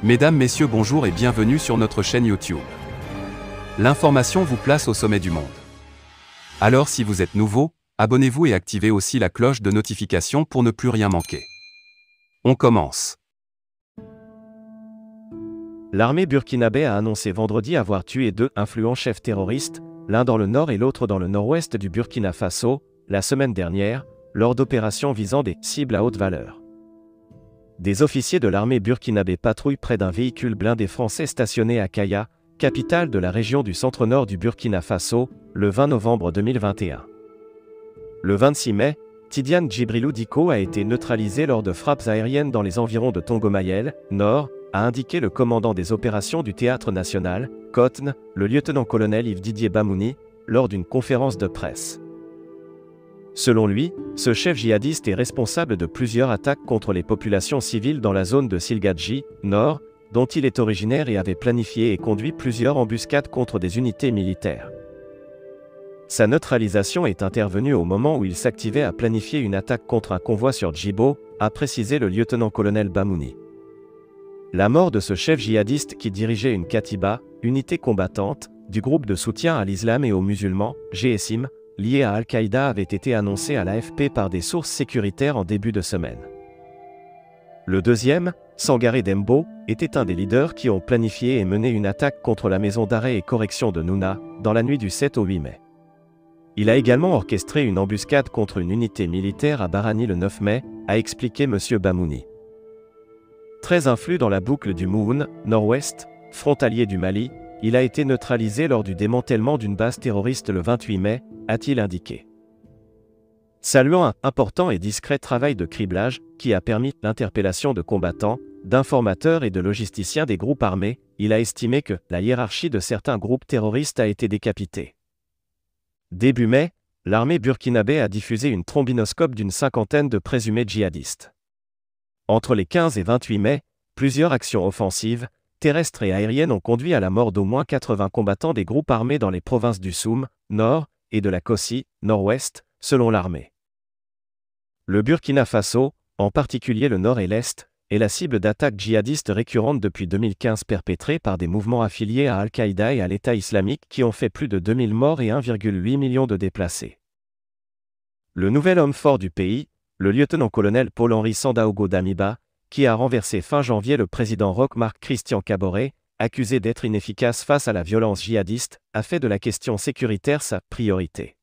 Mesdames, Messieurs, bonjour et bienvenue sur notre chaîne YouTube. L'information vous place au sommet du monde. Alors si vous êtes nouveau, abonnez-vous et activez aussi la cloche de notification pour ne plus rien manquer. On commence. L'armée burkinabé a annoncé vendredi avoir tué deux influents chefs terroristes, l'un dans le nord et l'autre dans le nord-ouest du Burkina Faso, la semaine dernière, lors d'opérations visant des cibles à haute valeur. Des officiers de l'armée burkinabé patrouillent près d'un véhicule blindé français stationné à Kaya, capitale de la région du centre-nord du Burkina Faso, le 20 novembre 2021. Le 26 mai, Tidiane Djibrilou Diko a été neutralisé lors de frappes aériennes dans les environs de Tongomayel, nord, a indiqué le commandant des opérations du Théâtre national, COTN, le lieutenant-colonel Yves Didier Bamouni, lors d'une conférence de presse. Selon lui, ce chef djihadiste est responsable de plusieurs attaques contre les populations civiles dans la zone de Silgadji, nord, dont il est originaire et avait planifié et conduit plusieurs embuscades contre des unités militaires. Sa neutralisation est intervenue au moment où il s'activait à planifier une attaque contre un convoi sur Djibo, a précisé le lieutenant-colonel Bamouni. La mort de ce chef djihadiste qui dirigeait une Katiba, unité combattante, du groupe de soutien à l'islam et aux musulmans, GSIM, lié à Al-Qaïda avait été annoncé à l'AFP par des sources sécuritaires en début de semaine. Le deuxième, Sangaré Dembo, était un des leaders qui ont planifié et mené une attaque contre la maison d'arrêt et correction de Nouna, dans la nuit du 7 au 8 mai. Il a également orchestré une embuscade contre une unité militaire à Barani le 9 mai, a expliqué M. Bamouni. Très influe dans la boucle du Mouhoun, nord-ouest, frontalier du Mali, il a été neutralisé lors du démantèlement d'une base terroriste le 28 mai, a-t-il indiqué. Saluant un important et discret travail de criblage, qui a permis l'interpellation de combattants, d'informateurs et de logisticiens des groupes armés, il a estimé que la hiérarchie de certains groupes terroristes a été décapitée. Début mai, l'armée burkinabé a diffusé une trombinoscope d'une cinquantaine de présumés djihadistes. Entre les 15 et 28 mai, plusieurs actions offensives, terrestres et aériennes ont conduit à la mort d'au moins 80 combattants des groupes armés dans les provinces du Soum, nord, et de la Kossi, nord-ouest, selon l'armée. Le Burkina Faso, en particulier le nord et l'est, est la cible d'attaques djihadistes récurrentes depuis 2015 perpétrées par des mouvements affiliés à Al-Qaïda et à l'État islamique qui ont fait plus de 2000 morts et 1,8 million de déplacés. Le nouvel homme fort du pays, le lieutenant-colonel Paul-Henri Sandaogo Damiba, qui a renversé fin janvier le président Roch-Marc Christian Kaboré, accusé d'être inefficace face à la violence djihadiste, a fait de la question sécuritaire sa priorité.